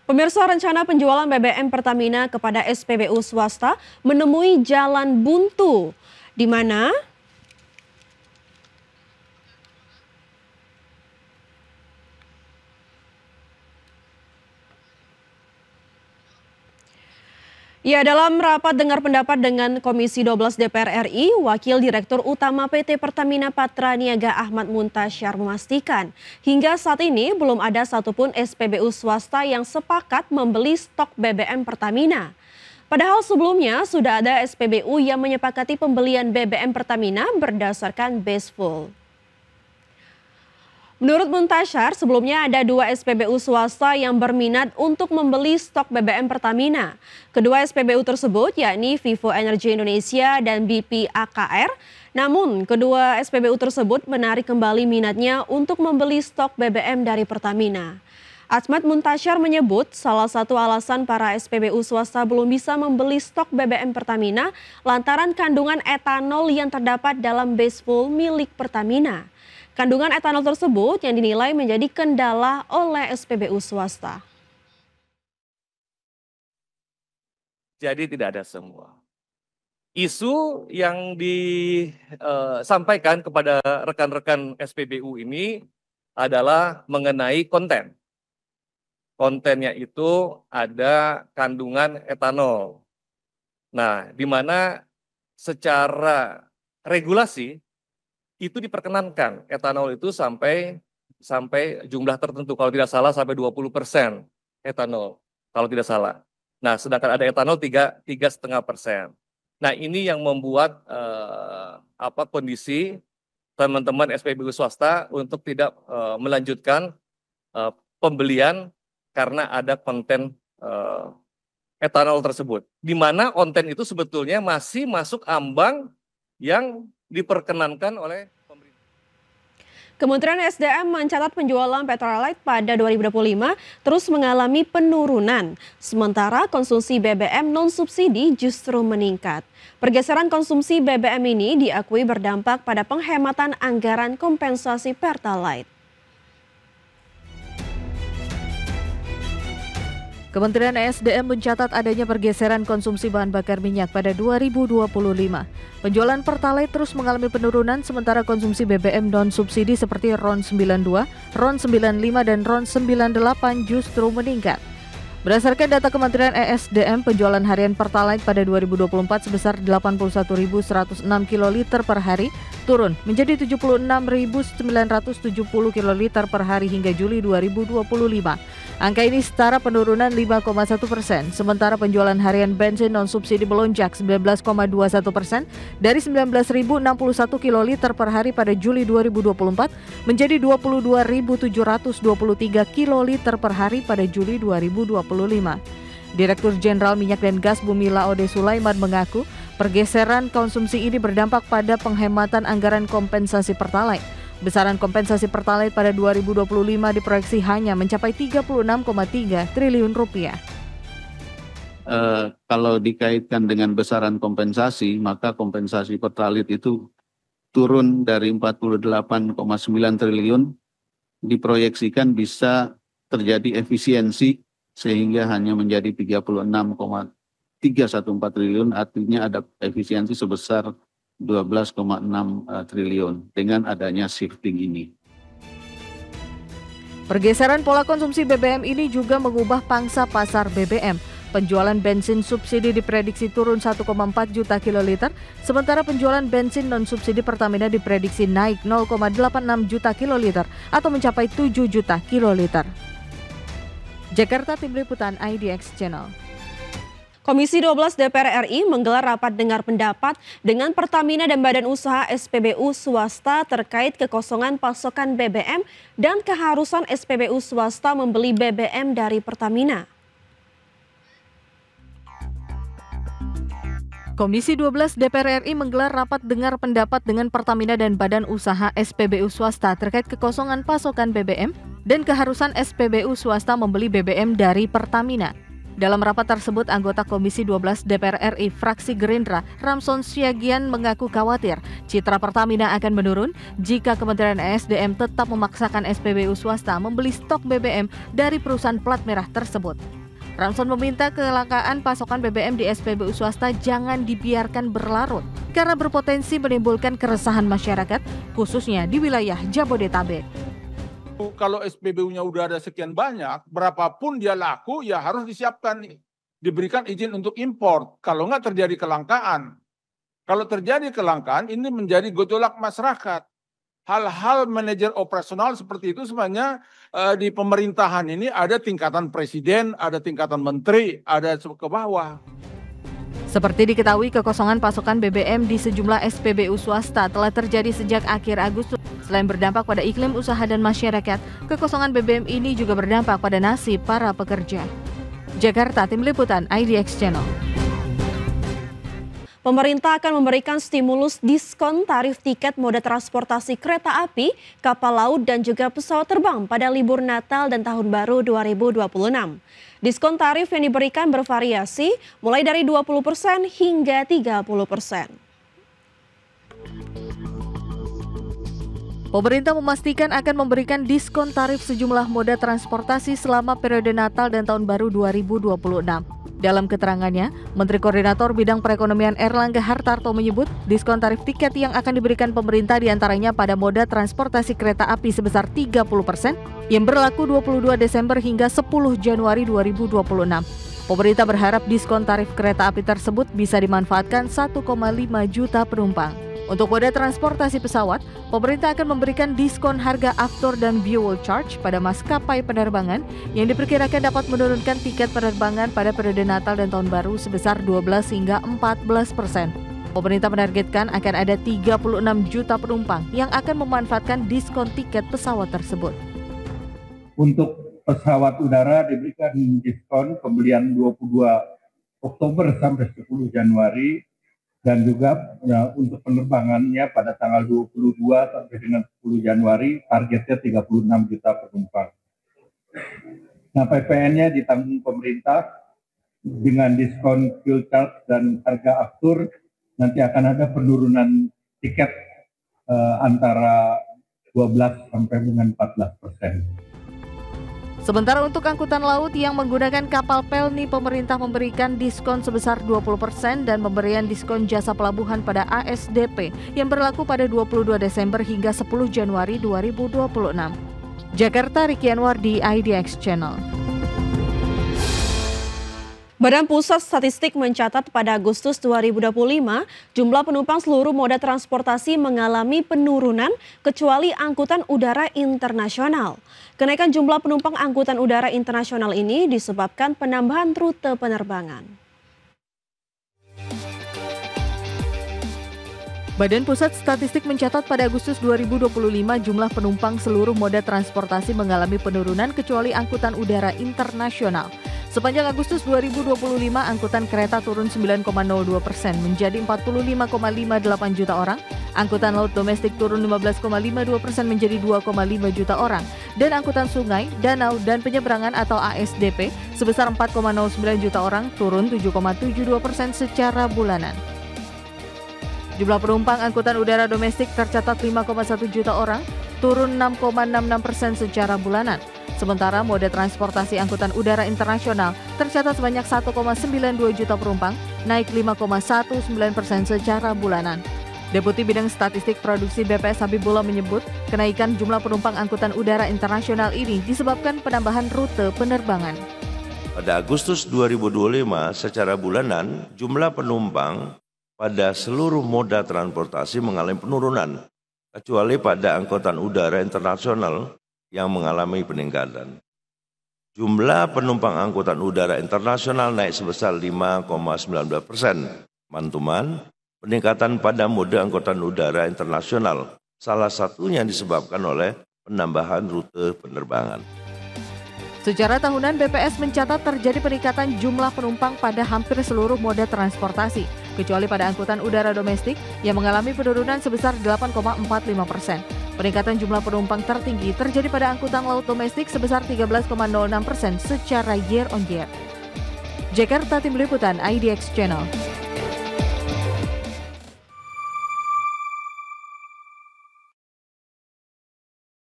Pemirsa, rencana penjualan BBM Pertamina kepada SPBU swasta menemui jalan buntu, di mana dalam rapat dengar pendapat dengan Komisi 12 DPR RI, Wakil Direktur Utama PT Pertamina Patra Niaga Ahmad Muntasyar memastikan, hingga saat ini belum ada satupun SPBU swasta yang sepakat membeli stok BBM Pertamina. Padahal sebelumnya sudah ada SPBU yang menyepakati pembelian BBM Pertamina berdasarkan base full. Menurut Muntasyar, sebelumnya ada 2 SPBU swasta yang berminat untuk membeli stok BBM Pertamina. Kedua SPBU tersebut yakni Vivo Energy Indonesia dan BP AKR. Namun, kedua SPBU tersebut menarik kembali minatnya untuk membeli stok BBM dari Pertamina. Ahmad Muntasyar menyebut salah satu alasan para SPBU swasta belum bisa membeli stok BBM Pertamina lantaran kandungan etanol yang terdapat dalam base full milik Pertamina. Kandungan etanol tersebut yang dinilai menjadi kendala oleh SPBU swasta. Jadi tidak ada semua. Isu yang disampaikan kepada rekan-rekan SPBU ini adalah mengenai konten. Kontennya itu ada kandungan etanol. Nah, di mana secara regulasi itu diperkenankan etanol itu sampai jumlah tertentu, kalau tidak salah sampai 20% etanol kalau tidak salah. Nah, sedangkan ada etanol 3,5%. Nah, ini yang membuat kondisi teman-teman SPBU swasta untuk tidak melanjutkan pembelian karena ada konten etanol tersebut, di mana konten itu sebetulnya masih masuk ambang yang diperkenankan oleh pemerintah. Kementerian SDM mencatat penjualan Pertalite pada 2025 terus mengalami penurunan, sementara konsumsi BBM non-subsidi justru meningkat. Pergeseran konsumsi BBM ini diakui berdampak pada penghematan anggaran kompensasi Pertalite. Kementerian ESDM mencatat adanya pergeseran konsumsi bahan bakar minyak pada 2025. Penjualan Pertalite terus mengalami penurunan sementara konsumsi BBM non-subsidi seperti RON 92, RON 95, dan RON 98 justru meningkat. Berdasarkan data Kementerian ESDM, penjualan harian Pertalite pada 2024 sebesar 81.106 kiloliter per hari, turun menjadi 76.970 kiloliter per hari hingga Juli 2025. Angka ini setara penurunan 5,1%, sementara penjualan harian bensin non-subsidi melonjak 19,21% dari 19.061 kiloliter per hari pada Juli 2024 menjadi 22.723 kiloliter per hari pada Juli 2025. Direktur Jenderal Minyak dan Gas Bumi Laode Sulaiman mengaku pergeseran konsumsi ini berdampak pada penghematan anggaran kompensasi Pertalite. Besaran kompensasi Pertalite pada 2025 diproyeksi hanya mencapai 36,3 triliun rupiah. Kalau dikaitkan dengan besaran kompensasi, maka kompensasi Pertalite itu turun dari 48,9 triliun, diproyeksikan bisa terjadi efisiensi sehingga hanya menjadi 36,314 triliun, artinya ada efisiensi sebesar 12,6 triliun dengan adanya shifting ini. Pergeseran pola konsumsi BBM ini juga mengubah pangsa pasar BBM. Penjualan bensin subsidi diprediksi turun 1,4 juta kiloliter, sementara penjualan bensin non-subsidi Pertamina diprediksi naik 0,86 juta kiloliter atau mencapai 7 juta kiloliter. Jakarta, Tim Liputan IDX Channel. Komisi 12 DPR RI menggelar rapat dengar pendapat dengan Pertamina dan Badan Usaha SPBU swasta terkait kekosongan pasokan BBM dan keharusan SPBU swasta membeli BBM dari Pertamina. Komisi 12 DPR RI menggelar rapat dengar pendapat dengan Pertamina dan Badan Usaha SPBU swasta terkait kekosongan pasokan BBM dan keharusan SPBU swasta membeli BBM dari Pertamina. Dalam rapat tersebut, anggota Komisi 12 DPR RI fraksi Gerindra, Ramson Siagian mengaku khawatir citra Pertamina akan menurun jika Kementerian ESDM tetap memaksakan SPBU swasta membeli stok BBM dari perusahaan plat merah tersebut. Ramson meminta kelangkaan pasokan BBM di SPBU swasta jangan dibiarkan berlarut karena berpotensi menimbulkan keresahan masyarakat, khususnya di wilayah Jabodetabek. Kalau SPBU-nya udah ada sekian banyak, berapapun dia laku, ya harus disiapkan, diberikan izin untuk impor. Kalau nggak terjadi kelangkaan. Kalau terjadi kelangkaan, ini menjadi gejolak masyarakat. Hal-hal manajer operasional seperti itu sebenarnya di pemerintahan ini ada tingkatan presiden, ada tingkatan menteri, ada ke bawah. Seperti diketahui, kekosongan pasokan BBM di sejumlah SPBU swasta telah terjadi sejak akhir Agustus. Selain berdampak pada iklim usaha dan masyarakat, kekosongan BBM ini juga berdampak pada nasib para pekerja. Jakarta, Tim Liputan IDX Channel. Pemerintah akan memberikan stimulus diskon tarif tiket moda transportasi kereta api, kapal laut, dan juga pesawat terbang pada libur Natal dan Tahun Baru 2026. Diskon tarif yang diberikan bervariasi mulai dari 20% hingga 30%. Pemerintah memastikan akan memberikan diskon tarif sejumlah moda transportasi selama periode Natal dan Tahun Baru 2026. Dalam keterangannya, Menteri Koordinator Bidang Perekonomian Erlangga Hartarto menyebut diskon tarif tiket yang akan diberikan pemerintah diantaranya pada moda transportasi kereta api sebesar 30% yang berlaku 22 Desember hingga 10 Januari 2026. Pemerintah berharap diskon tarif kereta api tersebut bisa dimanfaatkan 1,5 juta penumpang. Untuk moda transportasi pesawat, pemerintah akan memberikan diskon harga aftur dan fuel charge pada maskapai penerbangan yang diperkirakan dapat menurunkan tiket penerbangan pada periode Natal dan Tahun Baru sebesar 12 hingga 14%. Pemerintah menargetkan akan ada 36 juta penumpang yang akan memanfaatkan diskon tiket pesawat tersebut. Untuk pesawat udara diberikan diskon pembelian 22 Oktober sampai 10 Januari. Dan juga untuk penerbangannya pada tanggal 22 sampai dengan 10 Januari targetnya 36 juta penumpang. Nah, PPN-nya ditanggung pemerintah dengan diskon fuel charge dan harga aftur. Nanti akan ada penurunan tiket antara 12 sampai dengan 14%. Sementara untuk angkutan laut yang menggunakan kapal Pelni, pemerintah memberikan diskon sebesar 20% dan pemberian diskon jasa pelabuhan pada ASDP yang berlaku pada 22 Desember hingga 10 Januari 2026. Jakarta, Riki Anwar di IDX Channel. Badan Pusat Statistik mencatat pada Agustus 2025, jumlah penumpang seluruh moda transportasi mengalami penurunan kecuali angkutan udara internasional. Kenaikan jumlah penumpang angkutan udara internasional ini disebabkan penambahan rute penerbangan. Badan Pusat Statistik mencatat pada Agustus 2025 jumlah penumpang seluruh moda transportasi mengalami penurunan kecuali angkutan udara internasional. Sepanjang Agustus 2025, angkutan kereta turun 9,02% menjadi 45,58 juta orang, angkutan laut domestik turun 15,52% menjadi 2,5 juta orang, dan angkutan sungai, danau, dan penyeberangan atau ASDP sebesar 4,09 juta orang turun 7,72% secara bulanan. Jumlah penumpang angkutan udara domestik tercatat 5,1 juta orang, turun 6,66% secara bulanan. Sementara moda transportasi angkutan udara internasional tercatat sebanyak 1,92 juta penumpang, naik 5,19% secara bulanan. Deputi Bidang Statistik Produksi BPS Habibullah menyebut, kenaikan jumlah penumpang angkutan udara internasional ini disebabkan penambahan rute penerbangan. Pada Agustus 2025 secara bulanan, jumlah penumpang pada seluruh moda transportasi mengalami penurunan, kecuali pada angkutan udara internasional yang mengalami peningkatan. Jumlah penumpang angkutan udara internasional naik sebesar 5,19%. Teman-teman, peningkatan pada mode angkutan udara internasional salah satunya disebabkan oleh penambahan rute penerbangan. Secara tahunan, BPS mencatat terjadi peningkatan jumlah penumpang pada hampir seluruh moda transportasi, kecuali pada angkutan udara domestik yang mengalami penurunan sebesar 8,45%. Peningkatan jumlah penumpang tertinggi terjadi pada angkutan laut domestik sebesar 13,06% secara year on year. Jakarta, Tim Liputan IDX Channel.